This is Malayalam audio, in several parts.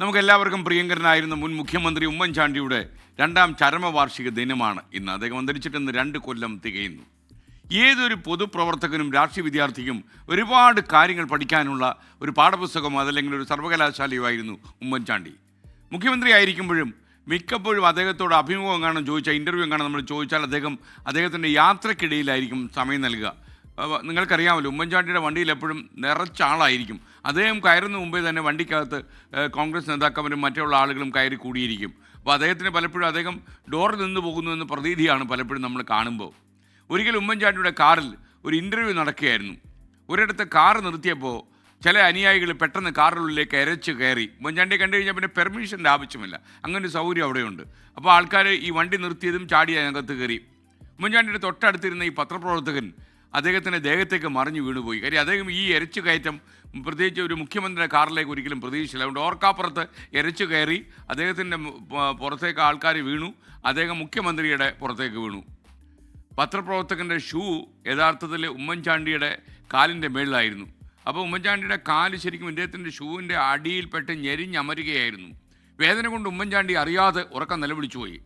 നമുക്കെല്ലാവർക്കും പ്രിയങ്കരനായിരുന്ന മുൻ മുഖ്യമന്ത്രി ഉമ്മൻചാണ്ടിയുടെ രണ്ടാം ചരമവാർഷിക ദിനമാണ് ഇന്ന്. അദ്ദേഹം അന്തരിച്ചിട്ട് 2 കൊല്ലം തികയുന്നു. ഏതൊരു പൊതുപ്രവർത്തകനും രാഷ്ട്രീയ വിദ്യാർത്ഥിക്കും ഒരുപാട് കാര്യങ്ങൾ പഠിക്കാനുള്ള ഒരു പാഠപുസ്തകമോ അതല്ലെങ്കിൽ ഒരു സർവകലാശാലയോ ആയിരുന്നു ഉമ്മൻചാണ്ടി. മുഖ്യമന്ത്രി ആയിരിക്കുമ്പോഴും മിക്കപ്പോഴും അദ്ദേഹത്തോട് അഭിമുഖം കാണാൻ ചോദിച്ചാൽ, ഇൻ്റർവ്യൂ കാണാൻ നമ്മൾ ചോദിച്ചാൽ അദ്ദേഹത്തിൻ്റെ യാത്രക്കിടയിലായിരിക്കും സമയം നൽകുക. നിങ്ങൾക്കറിയാമല്ലോ, ഉമ്മൻചാണ്ടിയുടെ വണ്ടിയിൽ എപ്പോഴും നിറച്ച ആളായിരിക്കും. അദ്ദേഹം കയറുന്ന മുമ്പേ തന്നെ വണ്ടിക്കകത്ത് കോൺഗ്രസ് നേതാക്കന്മാരും മറ്റുള്ള ആളുകളും കയറി കൂടിയിരിക്കും. അപ്പോൾ അദ്ദേഹത്തിന് പലപ്പോഴും അദ്ദേഹം ഡോറിൽ നിന്ന് പോകുന്നു എന്ന പ്രതീതിയാണ് പലപ്പോഴും നമ്മൾ കാണുമ്പോൾ. ഒരിക്കൽ ഉമ്മൻചാണ്ടിയുടെ കാറിൽ ഒരു ഇൻ്റർവ്യൂ നടക്കുകയായിരുന്നു. ഒരിടത്ത് കാറ് നിർത്തിയപ്പോൾ ചില അനുയായികൾ പെട്ടെന്ന് കാറിനുള്ളിലേക്ക് എരച്ച് കയറി. ഉമ്മൻചാണ്ടിയെ കണ്ടു കഴിഞ്ഞാൽ പിന്നെ പെർമിഷൻ്റെ ആവശ്യമില്ല, അങ്ങനെ ഒരു സൗകര്യം അവിടെയുണ്ട്. അപ്പോൾ ആൾക്കാർ ഈ വണ്ടി നിർത്തിയതും ചാടി അതിനകത്ത് കയറി. ഉമ്മൻചാണ്ടിയുടെ തൊട്ടടുത്തിരുന്ന ഈ പത്രപ്രവർത്തകൻ അദ്ദേഹത്തിൻ്റെ ദേഹത്തേക്ക് മറിഞ്ഞു വീണുപോയി. കാര്യം അദ്ദേഹം ഈ എരച്ചു കയറ്റം പ്രത്യേകിച്ച് ഒരു മുഖ്യമന്ത്രിയുടെ കാറിലേക്ക് ഒരിക്കലും പ്രതീക്ഷിച്ചില്ല. അതുകൊണ്ട് ഓർക്കാപ്പുറത്ത് എരച്ചു കയറി അദ്ദേഹത്തിൻ്റെ പുറത്തേക്ക് ആൾക്കാർ വീണു. അദ്ദേഹം മുഖ്യമന്ത്രിയുടെ പുറത്തേക്ക് വീണു. പത്രപ്രവർത്തകൻ്റെ ഷൂ യഥാർത്ഥത്തിൽ ഉമ്മൻചാണ്ടിയുടെ കാലിൻ്റെ മേളിലായിരുന്നു. അപ്പോൾ ഉമ്മൻചാണ്ടിയുടെ കാല് ശരിക്കും ഇദ്ദേഹത്തിൻ്റെ ഷൂവിൻ്റെ അടിയിൽപ്പെട്ട് ഞെരിഞ്ഞമരുകയായിരുന്നു. വേദന കൊണ്ട് ഉമ്മൻചാണ്ടി അറിയാതെ ഉറക്കം നിലവിളിച്ചു പോയി.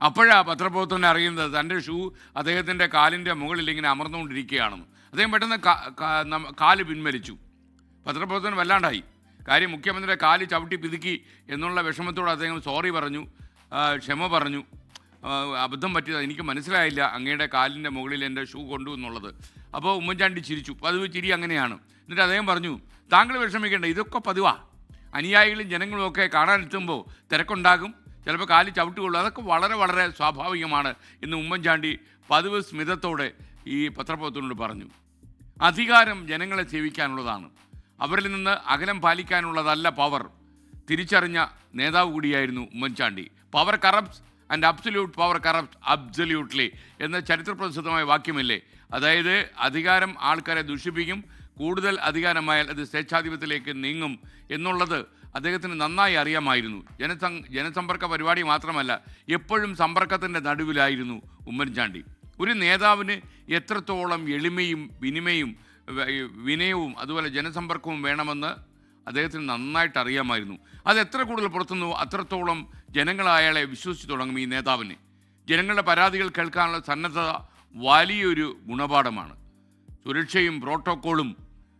അപ്പോഴാണ് പത്രപ്രവർത്തകനെ അറിയുന്നത് തൻ്റെ ഷൂ അദ്ദേഹത്തിൻ്റെ കാലിൻ്റെ മുകളിൽ ഇങ്ങനെ അമർന്നുകൊണ്ടിരിക്കുകയാണെന്ന്. അദ്ദേഹം പെട്ടെന്ന് കാല് പിൻവലിച്ചു. പത്രപ്രവർത്തകൻ വല്ലാണ്ടായി. കാര്യം മുഖ്യമന്ത്രിയുടെ കാല് ചവിട്ടി പിതുക്കി എന്നുള്ള വിഷമത്തോടെ അദ്ദേഹം സോറി പറഞ്ഞു, ക്ഷമ പറഞ്ഞു. അബദ്ധം പറ്റിയത് എനിക്ക് മനസ്സിലായില്ല, അങ്ങയുടെ കാലിൻ്റെ മുകളിൽ എൻ്റെ ഷൂ കൊണ്ടു എന്നുള്ളത്. അപ്പോൾ ഉമ്മൻചാണ്ടി ചിരിച്ചു. പതിവ് ചിരി അങ്ങനെയാണ്. എന്നിട്ട് അദ്ദേഹം പറഞ്ഞു, താങ്കൾ വിഷമിക്കേണ്ട, ഇതൊക്കെ പതിവാണ്. അനുയായികളും ജനങ്ങളും ഒക്കെ കാണാനെത്തുമ്പോൾ തിരക്കുണ്ടാകും, ചിലപ്പോൾ കാലിൽ ചവിട്ടുകൊള്ളു, അതൊക്കെ വളരെ വളരെ സ്വാഭാവികമാണ് എന്ന് ഉമ്മൻചാണ്ടി പതിവ് സ്മിതത്തോടെ ഈ പത്രപ്രവർത്തകനോട് പറഞ്ഞു. അധികാരം ജനങ്ങളെ സേവിക്കാനുള്ളതാണ്, അവരിൽ നിന്ന് അകലം പാലിക്കാനുള്ളതല്ല പവർ. തിരിച്ചറിഞ്ഞ നേതാവ് കൂടിയായിരുന്നു Oommen Chandy. Power corrupts and absolute power corrupt absolutely എന്ന ചരിത്രപ്രസിദ്ധമായ വാക്യമില്ലേ? അതായത് അധികാരം ആൾക്കാരെ ദുഷിപ്പിക്കും, കൂടുതൽ അധികാരമായാൽ അത് സ്വേച്ഛാധിപത്യത്തിലേക്ക് നീങ്ങും എന്നുള്ളത് അദ്ദേഹത്തിന് നന്നായി അറിയാമായിരുന്നു. ജനസമ്പർക്ക പരിപാടി മാത്രമല്ല, എപ്പോഴും സമ്പർക്കത്തിൻ്റെ നടുവിലായിരുന്നു ഉമ്മൻചാണ്ടി. ഒരു നേതാവിന് എത്രത്തോളം എളിമയും വിനയവും അതുപോലെ ജനസമ്പർക്കവും വേണമെന്ന് അദ്ദേഹത്തിന് നന്നായിട്ട് അറിയാമായിരുന്നു. അത് എത്ര കൂടുതൽ പുറത്തുനിന്നോ അത്രത്തോളം ജനങ്ങൾ അയാളെ വിശ്വസിച്ച് തുടങ്ങും. ഈ നേതാവിന് ജനങ്ങളുടെ പരാതികൾ കേൾക്കാനുള്ള സന്നദ്ധത വലിയൊരു ഗുണപാഠമാണ്. സുരക്ഷയും പ്രോട്ടോക്കോളും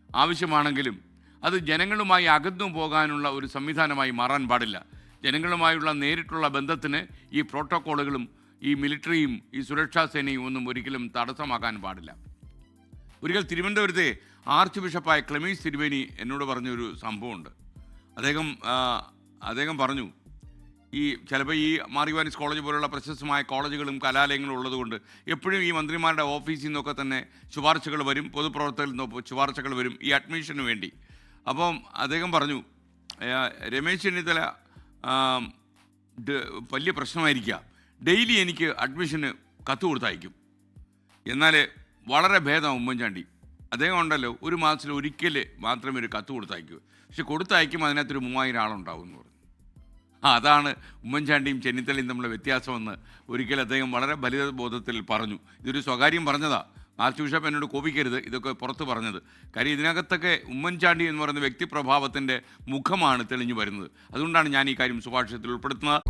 ആവശ്യമാണെങ്കിലും അത് ജനങ്ങളുമായി അകന്നു പോകാനുള്ള ഒരു സംവിധാനമായി മാറാൻ പാടില്ല. ജനങ്ങളുമായുള്ള നേരിട്ടുള്ള ബന്ധത്തിന് ഈ പ്രോട്ടോക്കോളുകളും ഈ മിലിറ്ററിയും ഈ സുരക്ഷാ സേനയും ഒന്നും ഒരിക്കലും തടസ്സമാക്കാൻ പാടില്ല. ഒരിക്കൽ തിരുവനന്തപുരത്തെ ആർച്ച് ബിഷപ്പായ ക്ലെമീസ് തിരുവേനി എന്നോട് പറഞ്ഞൊരു സംഭവമുണ്ട്. അദ്ദേഹം പറഞ്ഞു, ഈ ചിലപ്പോൾ ഈ മാറിവാനിസ് കോളേജ് പോലുള്ള പ്രശസ്തമായ കോളേജുകളും കലാലയങ്ങളും ഉള്ളതുകൊണ്ട് എപ്പോഴും ഈ മന്ത്രിമാരുടെ ഓഫീസിൽ നിന്നൊക്കെ തന്നെ ശുപാർശകൾ വരും, പൊതുപ്രവർത്തകരിൽ നിന്നൊക്കെ ശുപാർശകൾ വരും ഈ അഡ്മിഷന് വേണ്ടി. അപ്പം അദ്ദേഹം പറഞ്ഞു, രമേശ് ചെന്നിത്തല വലിയ പ്രശ്നമായിരിക്കുക, ഡെയിലി എനിക്ക് അഡ്മിഷന് കത്ത് കൊടുത്തയക്കും. എന്നാൽ വളരെ ഭേദം ഉമ്മൻചാണ്ടി, അദ്ദേഹം ഉണ്ടല്ലോ ഒരു മാസത്തിൽ ഒരിക്കൽ മാത്രമേ ഒരു കത്ത് കൊടുത്തയക്കൂ, പക്ഷെ കൊടുത്തയക്കും അതിനകത്തൊരു 3000 ആളുണ്ടാവും എന്ന് പറഞ്ഞു. അതാണ് ഉമ്മൻചാണ്ടിയും ചെന്നിത്തലയും തമ്മിലുള്ള വ്യത്യാസമെന്ന് ഒരിക്കൽ അദ്ദേഹം വളരെ ബലിതബോധത്തിൽ പറഞ്ഞു. ഇതൊരു സ്വകാര്യം പറഞ്ഞതാ, ആർച്ച് ബിഷപ്പ് എന്നോട് കോപിക്കരുത്, ഇതൊക്കെ പുറത്ത് പറഞ്ഞത്. കാര്യം ഇതിനകത്തൊക്കെ ഉമ്മൻചാണ്ടി എന്ന് പറയുന്ന വ്യക്തിപ്രഭാവത്തിൻ്റെ മുഖമാണ് തെളിഞ്ഞു വരുന്നത്. അതുകൊണ്ടാണ് ഞാൻ ഈ കാര്യം സുഭാഷിതത്തിൽ ഉൾപ്പെടുത്തുന്നത്.